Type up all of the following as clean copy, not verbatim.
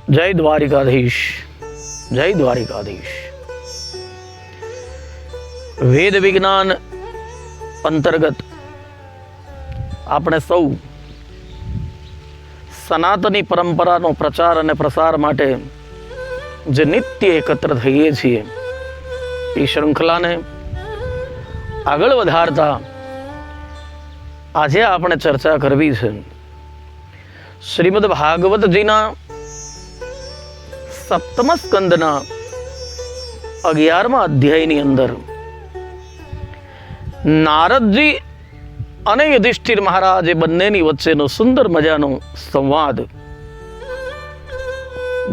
જય દ્વારિકાધીશ, જય દ્વારિકાધીશ. વેદ વિજ્ઞાન અંતર્ગત આપણે સૌ સનાતની પરંપરાનો પ્રચાર અને પ્રસાર માટે જે નિત્ય એકત્ર થઈએ છીએ એ શૃંખલાને આગળ વધારતા આજે આપણે ચર્ચા કરવી છે શ્રીમદ ભાગવતજીના 7મ સ્કંદના 11મા અધ્યાયની અંદર નારદજી અને યુધિષ્ઠિર મહારાજ એ બંનેની વચ્ચેનો સુંદર મજાનો સંવાદ,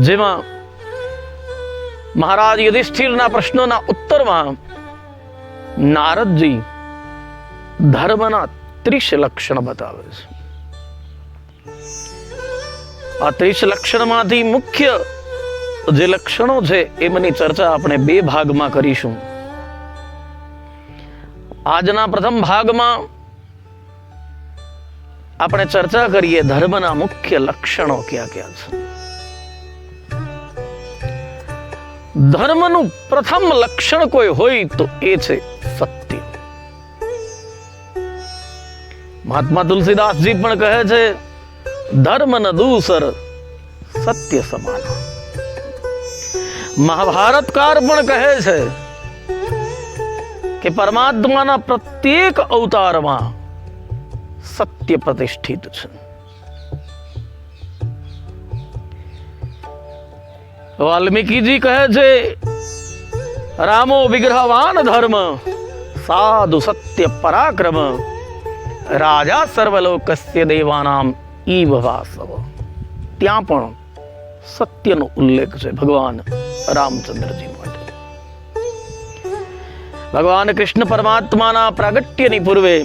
જેમાં મહારાજ યુધિષ્ઠિરના પ્રશ્નોના ઉત્તરમાં નારદજી ધર્મના 30 લક્ષણ બતાવે છે. આ 30 લક્ષણમાંથી મુખ્ય જે લક્ષણો છે એમની ચર્ચા આપણે 2 ભાગમાં કરીશું. આજના પ્રથમ ભાગમાં આપણે ચર્ચા કરીએ ધર્મના મુખ્ય લક્ષણો કયા કયા છે. ધર્મનું પ્રથમ લક્ષણ કોઈ હોય તો એ છે સત્ય. મહાત્મા તુલસીદાસજી પણ કહે છે, ધર્મ ન દૂસર સત્ય સમાન. મહાભારતકાર પણ કહે છે કે પરમાત્માના પ્રત્યેક અવતારમાં સત્ય પ્રતિષ્ઠિત છે. વાલ્મીકીજી કહે છે, રામો વિગ્રહવાન ધર્મ, સાધુ સત્ય પરાક્રમ, રાજા સર્વલોકસ્ય દેવાનામ ઈવ વાસવ. ત્યાં પણ સત્યનો ઉલ્લેખ છે ભગવાન રામચંદ્રજી માટે. ભગવાન કૃષ્ણ પરમાત્માના પ્રાગટ્યની પૂર્વે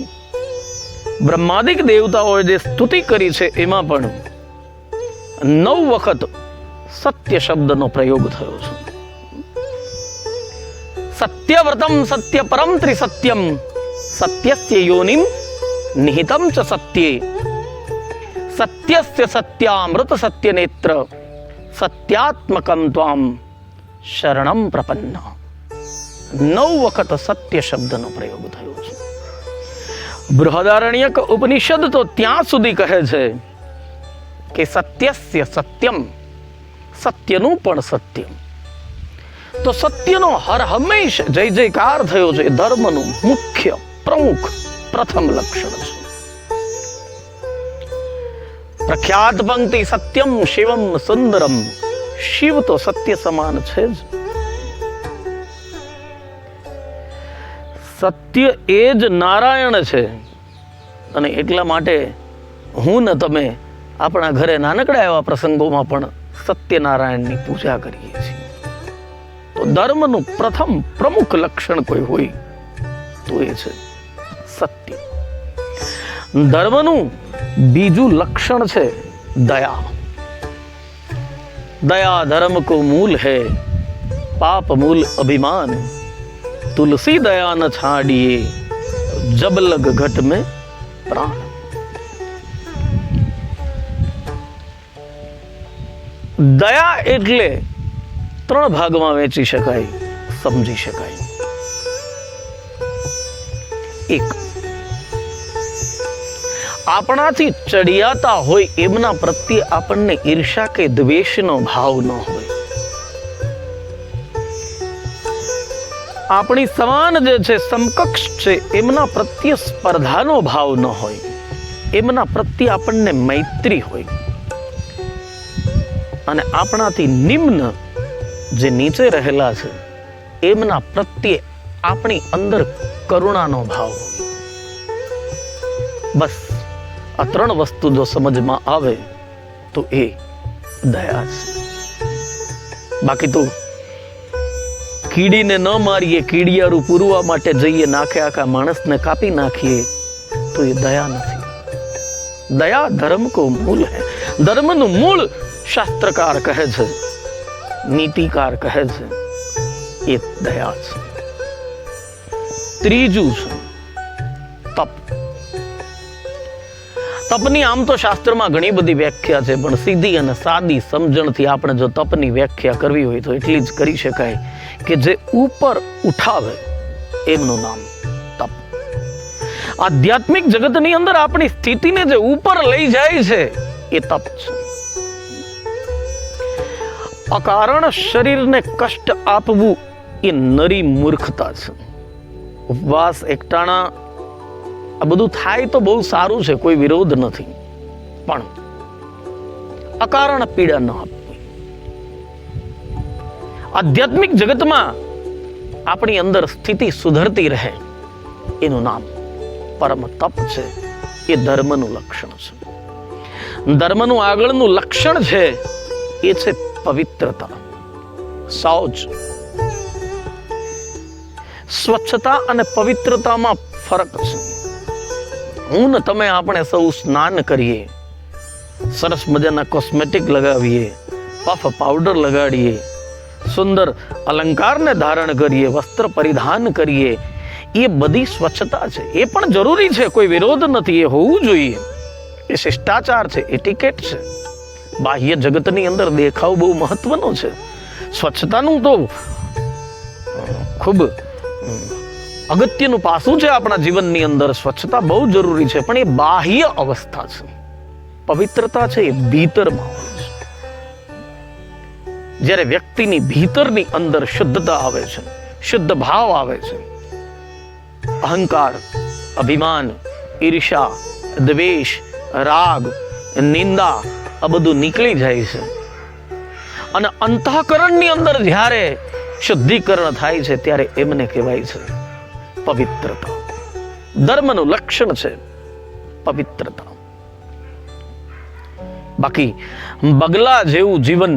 બ્રહ્માદિક દેવતાઓએ જે સ્તુતિ કરી છે એમાં પણ 9 વખત સત્ય શબ્દનો પ્રયોગ થયો છે. સત્યવ્રતમ સત્ય પરમ ત્રિસત્યમ, સત્યસ્ય યોનિમ નિહિતમ ચ સત્યે, સત્યસ્ય સત્યામૃત સત્ય નેત્ર, સત્યાત્મકમ ત્વામ શરણમ પ્રપન્ન. 9 વખત સત્ય શબ્દનો પ્રયોગ થયો છે. બૃહદારણ્યક ઉપનિષદ તો ત્યાં સુધી કહે છે કે સત્યસ્ય સત્યમ, સત્યનું પણ સત્યમ. તો સત્યનો હર હંમેશ જય જયકાર થયો છે. ધર્મનું મુખ્ય પ્રમુખ પ્રથમ લક્ષણ છે. પ્રખ્યાત પંક્તિ સત્યમ શિવમ સુંદરમ. શિવ તો સત્ય સમાન છે જ. સત્ય એ જ નારાયણ છે. અને એટલા માટે હું ને તમે આપણા ઘરે નાનકડા એવા પ્રસંગોમાં પણ સત્યનારાયણની પૂજા કરીએ છીએ. તો ધર્મનું પ્રથમ પ્રમુખ લક્ષણ કોઈ હોય તો એ છે સત્ય. ધર્મનું બીજું લક્ષણ છે દયા. દયા ધર્મ કો મૂલ है, पाप मूल अभिमान, तुलसी दया न छाड़िए, जब लग घट में प्राण. દયા એટલે 3 ભાગમાં વહેંચી શકાય, સમજી શકાય. 1, આપણાથી ચડિયાતા હોય એમના પ્રત્યે આપણને ઈર્ષા કે દ્વેષનો ભાવ ન હોય. આપણી સમાન જે છે, સમકક્ષ છે, એમના પ્રત્યે સ્પર્ધાનો ભાવ ન હોય. એમના પ્રત્યે આપણને મૈત્રી હોય. અને આપણાથી નિમ્ન જે નીચે રહેલા છે એમના પ્રત્યે આપણી અંદર કરુણાનો ભાવ હોય. બસ આ 3 વસ્તુ જો સમજમાં આવે તો એ દયા છે. બાકી તો કીડીને ન મારીએ, કીડિયારું પૂરવા માટે જઈએ, નાખે આખા માણસને કાપી નાખીએ તો એ દયા નથી. દયા ધર્મ કો મૂલ है. ધર્મનું મૂળ શાસ્ત્રકાર કહે છે, નીતિકાર કહે છે, એ દયા છે. ત્રીજું છે તપ. તપની આમ તો શાસ્ત્રમાં ઘણી બધી વ્યાખ્યા છે, પણ સીધી અને સાદી સમજણથી આપણે જો તપની વ્યાખ્યા કરવી હોય તો એટલી જ કરી શકાય કે જે ઉપર ઉઠાવે એમનું નામ તપ. આધ્યાત્મિક જગતની અંદર આપણી સ્થિતિને જે ઉપર લઈ જાય છે એ તપ છે. અકારણ શરીરને કષ્ટ આપવું એ નરી મૂર્ખતા છે. ઉપવાસ એકટાણા આ બધું થાય તો બહુ સારું છે, કોઈ વિરોધ નથી, પણ અકારણ પીડા ન આપવી. આધ્યાત્મિક જગતમાં આપણી અંદર સ્થિતિ સુધરતી રહે એનું નામ પરમ તપ છે. એ ધર્મનું લક્ષણ છે. ધર્મનું આગળનું લક્ષણ છે એ છે પવિત્રતા, શૌચ. સ્વચ્છતા અને પવિત્રતામાં ફરક છે. હું ને તમે આપણે સૌ સ્નાન કરીએ, સરસ મજાના કોસ્મેટિક લગાવીએ, પફ પાવડર લગાડીએ, સુંદર અલંકારને ધારણ કરીએ, વસ્ત્ર પરિધાન કરીએ, એ બધી સ્વચ્છતા છે. એ પણ જરૂરી છે, કોઈ વિરોધ નથી, એ હોવું જોઈએ. એ શિષ્ટાચાર છે, એટિકેટ છે. બાહ્ય જગતની અંદર દેખાવ બહુ મહત્વનો છે. સ્વચ્છતાનું તો ખૂબ અગત્યનું પાસું છે આપણા જીવનની અંદર. સ્વચ્છતા બહુ જરૂરી છે, પણ એ બાહ્ય અવસ્થા છે. પવિત્રતા છે એ ભીતરમાં હોય છે. જ્યારે વ્યક્તિની ભીતરની અંદર શુદ્ધતા આવે છે, શુદ્ધ ભાવ આવે છે, અહંકાર, અભિમાન, ઈર્ષા, દ્વેષ, રાગ, નિંદા આ બધું નીકળી જાય છે, અને અંતઃકરણની અંદર જ્યારે શુદ્ધિકરણ થાય છે ત્યારે એમને કહેવાય છે પવિત્રતા. ધર્મનું લક્ષણ છે પવિત્રતા. બાકી બગલા જેવું જીવન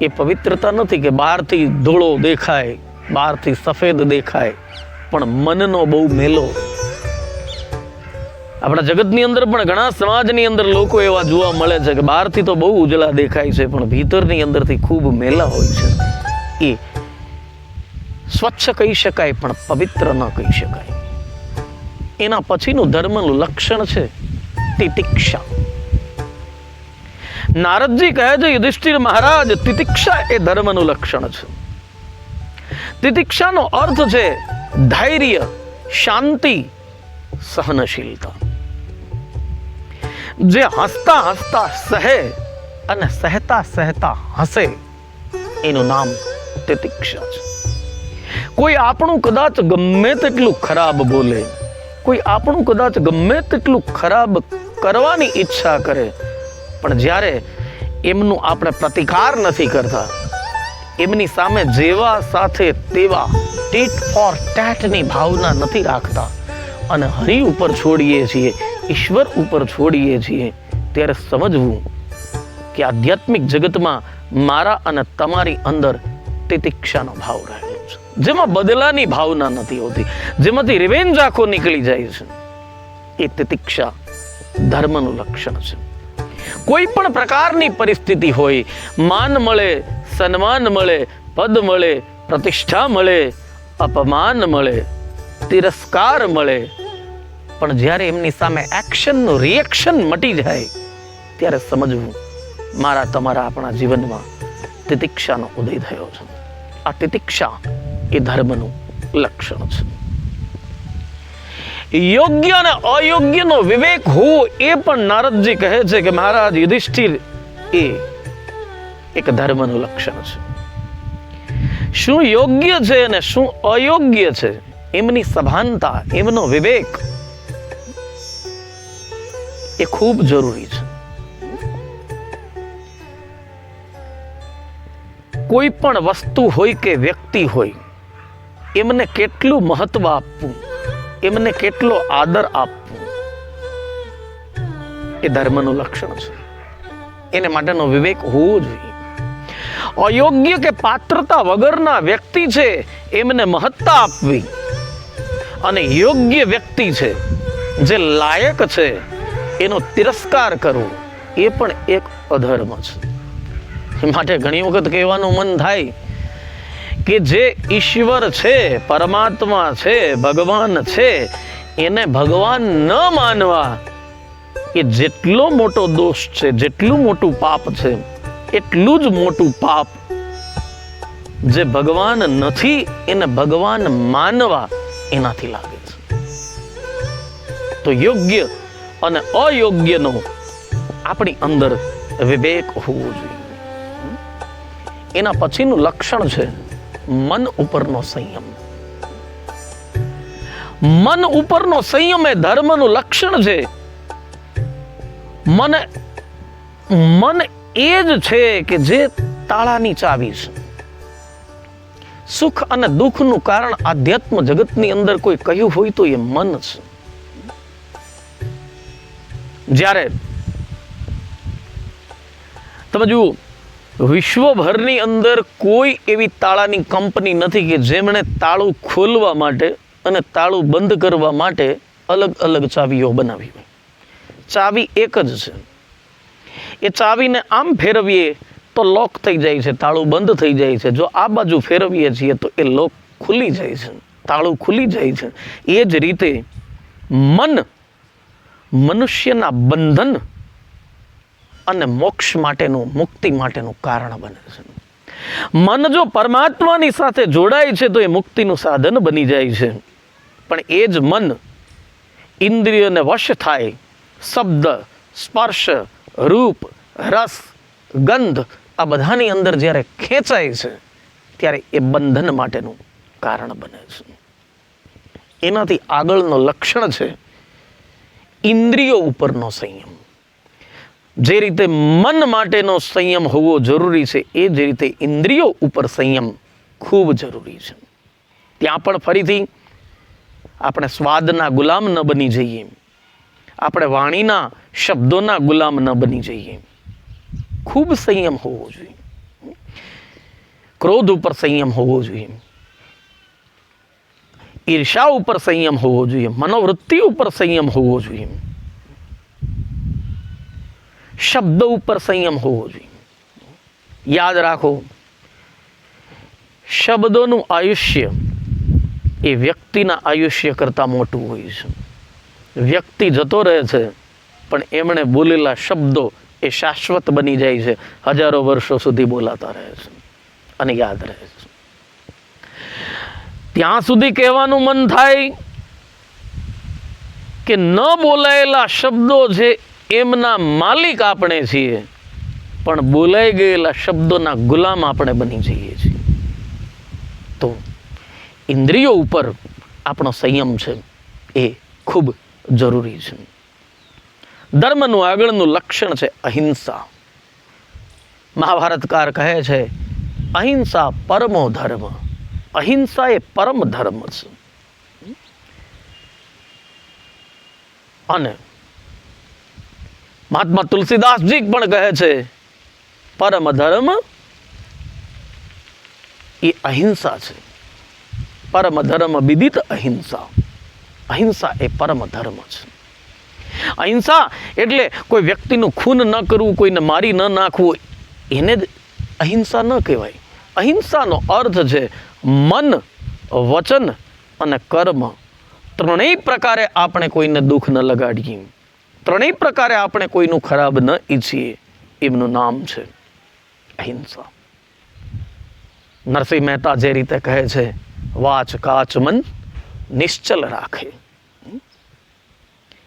એ પવિત્રતા નથી કે બહારથી ધોળો દેખાય, બહારથી સફેદ દેખાય, પણ મનનો બહુ મેલો. આપણા જગતની અંદર પણ ઘણા સમાજની અંદર લોકો એવા જોવા મળે છે કે બહારથી તો બહુ ઉજળા દેખાય છે, પણ ભીતરની અંદરથી ખૂબ મેલા હોય છે. એ સ્વચ્છ કહી શકાય પણ પવિત્ર ન કહી શકાય. એના પછીનું ધર્મનું લક્ષણ છે તિતિક્ષા. નારદજી કહે છે યુધિષ્ઠિર મહારાજ, તિતિક્ષા એ ધર્મનું લક્ષણ છે. તિતિક્ષાનો અર્થ છે ધૈર્ય, શાંતિ, સહનશીલતા. જે હસતા હસતા સહે અને સહેતા સહેતા હસે એનું નામ તિતિક્ષા છે. કોઈ આપણું કદાચ ગમે તેટલું ખરાબ બોલે, કોઈ આપણું કદાચ ગમે તેટલું ખરાબ કરવાની ઈચ્છા કરે, પણ જ્યારે એમનું આપણે પ્રતિકાર નથી કરતા, એમની સામે જેવા સાથે તેવા ટીટ ફોર ટેટની ભાવના નથી રાખતા અને હરિ ઉપર છોડીએ છીએ, ઈશ્વર ઉપર છોડીએ છીએ, ત્યારે સમજવું કે આધ્યાત્મિક જગતમાં મારા અને તમારી અંદર તિતિક્ષાનો ભાવ રહેલો છે, જેમાં બદલાની ભાવના નથી હોતી, જેમાંથી રિવેન્જ આખો નીકળી જાય છે. એ તિતિક્ષા ધર્મનું લક્ષણ છે. કોઈ પણ પ્રકારની પરિસ્થિતિ હોય, માન મળે, સન્માન મળે, પદ મળે, પ્રતિષ્ઠા મળે, અપમાન મળે, તિરસ્કાર મળે, પણ જ્યારે એમની સામે એક્શનનું રિએક્શન મટી જાય ત્યારે સમજવું મારા તમારા આપણા જીવનમાં તિતિક્ષાનો ઉદય થયો છે. આ તિતિક્ષા એ ધર્મનું લક્ષણ છે. યોગ્ય અને અયોગ્યનો વિવેક હોવો એ પણ નારદજી કહે છે કે મહારાજ યુધિષ્ઠિર એ એક ધર્મનું લક્ષણ છે. શું યોગ્ય છે અને શું અયોગ્ય છે એમની સભાનતા, એમનો વિવેક એ ખૂબ જરૂરી છે. કોઈ પણ વસ્તુ હોય કે વ્યક્તિ હોય, એમને કેટલું મહત્વ આપવું, એમને કેટલો આદર આપવો એ ધર્મનું લક્ષણ છે. એને માટેનો વિવેક હોવો જોઈએ. અયોગ્ય કે પાત્રતા વગરના વ્યક્તિ છે એમને મહત્તા આપવી, અને યોગ્ય વ્યક્તિ છે જે લાયક છે એનો તિરસ્કાર કરવો એ પણ એક અધર્મ છે. માટે ઘણી વખત કહેવાનું મન થાય કે જે ઈશ્વર છે, પરમાત્મા છે, ભગવાન છે, એને ભગવાન ન માનવા એ જેટલો મોટો દોષ છે, જેટલું મોટું પાપ છે, એટલું જ મોટું પાપ જે ભગવાન નથી એને ભગવાન માનવા એનાથી લાગે છે. તો યોગ્ય અને અયોગ્યનો આપણી અંદર વિવેક હોવો જોઈએ. એના પછીનું લક્ષણ છે મન ઉપરનો સંયમ. મન ઉપરનો સંયમ એ ધર્મનું લક્ષણ છે. મન એ જ છે કે જે તાળાની ચાવી છે. સુખ અને દુઃખનું કારણ આધ્યાત્મ જગતની અંદર કોઈ કહ્યું હોય તો એ મન છે. જ્યારે તમે જુઓ, વિશ્વભરની અંદર કોઈ એવી તાળાની કંપની નથી કે જેમણે તાળું ખોલવા માટે અને તાળું બંધ કરવા માટે અલગ અલગ ચાવીઓ બનાવી હોય. ચાવી એક જ છે. એ ચાવીને આમ ફેરવીએ તો લોક થઈ જાય છે, તાળું બંધ થઈ જાય છે. જો આ બાજુ ફેરવીએ છીએ તો એ લોક ખુલી જાય છે, તાળું ખુલી જાય છે. એ જ રીતે મન મનુષ્યના બંધન અને મોક્ષ માટેનું, મુક્તિ માટેનું કારણ બને છે. મન જો પરમાત્માની સાથે જોડાય છે તો એ મુક્તિનું સાધન બની જાય છે. પણ એ જ મન ઇન્દ્રિયોને વશ થાય, શબ્દ, સ્પર્શ, રૂપ, રસ, ગંધ આ બધાની અંદર જ્યારે ખેંચાય છે ત્યારે એ બંધન માટેનું કારણ બને છે. એનાથી આગળનો લક્ષણ છે ઇન્દ્રિયો ઉપરનો સંયમ. જે રીતે મન માટેનો સંયમ હોવો જરૂરી છે એ જ રીતે ઇન્દ્રિયો ઉપર સંયમ ખૂબ જરૂરી છે. ત્યાં પણ ફરીથી આપણે સ્વાદના ગુલામ ન બની જઈએ, આપણે વાણીના શબ્દોના ગુલામ ન બની જઈએ. ખૂબ સંયમ હોવો જોઈએ. ક્રોધ ઉપર સંયમ હોવો જોઈએ, ઈર્ષા ઉપર સંયમ હોવો જોઈએ, મનોવૃત્તિ ઉપર સંયમ હોવો જોઈએ, શબ્દ ઉપર સંયમ હોવો જોઈએ. યાદ રાખો, શબ્દોનું આયુષ્ય એ વ્યક્તિના આયુષ્ય કરતાં મોટું હોય છે. વ્યક્તિ જતો રહે છે પણ એમણે બોલેલા શબ્દો એ શાશ્વત બની જાય છે, હજારો વર્ષો સુધી બોલાતા રહે છે અને યાદ રહે છે. ત્યાં સુધી કહેવાનું મન થાય કે ન બોલાયેલા શબ્દો છે એમના માલિક આપણે છીએ, પણ બોલાઈ ગયેલા શબ્દોના ગુલામ આપણે બની જઈએ છીએ. તો ઇન્દ્રિયો ઉપર આપણો સંયમ છે એ ખૂબ જરૂરી છે. ધર્મનું આગળનું લક્ષણ છે અહિંસા. મહાભારતકાર કહે છે અહિંસા પરમો ધર્મ. અહિંસા એ પરમ ધર્મ છે. અને મહાત્મા તુલસીદાસજી પણ કહે છે પરમ ધર્મ એ અહિંસા છે. પરમ ધર્મ વિદિત અહિંસા. અહિંસા એ પરમ ધર્મ છે. અહિંસા એટલે કોઈ વ્યક્તિનું ખૂન ન કરવું, કોઈને મારી ન નાખવું, એને જ અહિંસા ન કહેવાય. અહિંસાનો અર્થ છે મન, વચન અને કર્મ ત્રણેય પ્રકારે આપણે કોઈને દુઃખ ન લગાડીએ, ત્રણેય પ્રકારે આપણે કોઈનું ખરાબ ન ઈચ્છીએ. એમનું નામ છે અહિંસા. નરસિંહ મહેતા જે રીતે કહે છે વાચ કાચ મન નિશ્ચલ રાખે.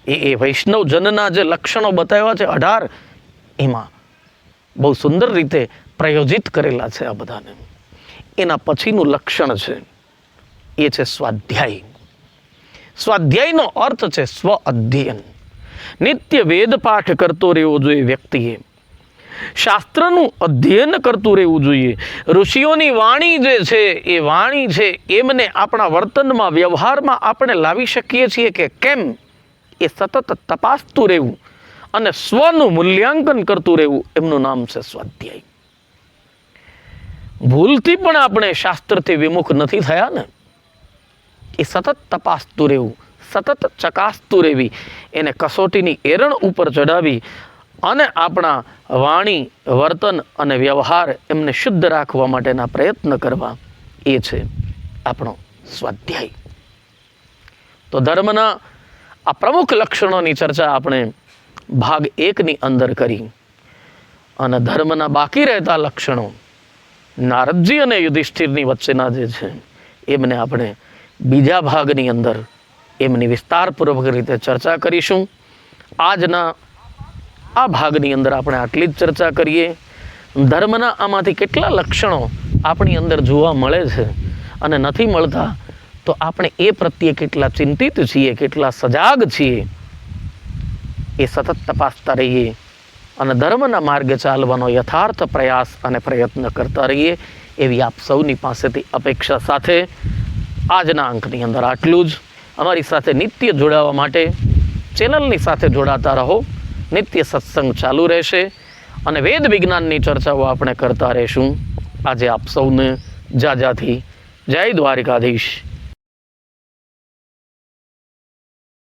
એ વૈષ્ણવ જનના જે લક્ષણો બતાવ્યા છે 18, એમાં બહુ સુંદર રીતે પ્રયોજિત કરેલા છે આ બધાને. એના પછીનું લક્ષણ છે એ છે સ્વાધ્યાય. સ્વાધ્યાયનો અર્થ છે સ્વ અધ્યયન. નિત્ય વેદ પાઠ કરતો રહેવો જોઈએ વ્યક્તિએ. શાસ્ત્રનું અધ્યયન કરતું રહેવું જોઈએ. ઋષિઓની વાણી જે છે એ વાણી છે એમને આપણા વર્તનમાં, વ્યવહારમાં આપણે લાવી શકીએ છીએ કે કેમ, એ સતત તપાસતું રહેવું અને સ્વનું મૂલ્યાંકન કરતું રહેવું, એમનું નામ છે સ્વાધ્યાય. ભૂલથી પણ આપણે શાસ્ત્રથી વિમુખ નથી થયા ને. એ સતત તપાસતું રહેવું, સતત ચકાસતું રહેવી, એને કસોટીની એરણ ઉપર ચડાવી અને આપણા વાણી, વર્તન અને વ્યવહાર એમને શુદ્ધ રાખવા માટેના પ્રયત્ન કરવા, એ છે આપણો સ્વાધ્યાય. તો ધર્મના આ પ્રમુખ લક્ષણોની ચર્ચા આપણે ભાગ 1ની અંદર કરી અને ધર્મના બાકી રહેતા લક્ષણો નારદજી અને યુધિષ્ઠિરની વચ્ચેના જે છે એમને આપણે બીજા ભાગની અંદર એમની વિસ્તારપૂર્વક રીતે ચર્ચા કરીશું. આજના આ ભાગની અંદર આપણે આટલી જ ચર્ચા કરીએ. ધર્મના આમાંથી કેટલા લક્ષણો આપણી અંદર જોવા મળે છે અને નથી મળતા, તો આપણે એ પ્રત્યે કેટલા ચિંતિત છીએ, કેટલા સજાગ છીએ, એ સતત તપાસતા રહીએ અને ધર્મના માર્ગે ચાલવાનો યથાર્થ પ્રયાસ અને પ્રયત્ન કરતા રહીએ એવી આપ સૌની પાસેથી અપેક્ષા સાથે આજના અંકની અંદર આટલું જ. અમારી સાથે નિત્ય જોડાવા માટે ચેનલની સાથે જોડાતા રહો. નિત્ય સત્સંગ ચાલુ રહેશે અને વેદ વિજ્ઞાનની ચર્ચાઓ આપણે કરતા રહીશું. આજે આપ સૌને જાજાથી જય દ્વારિકાધીશ.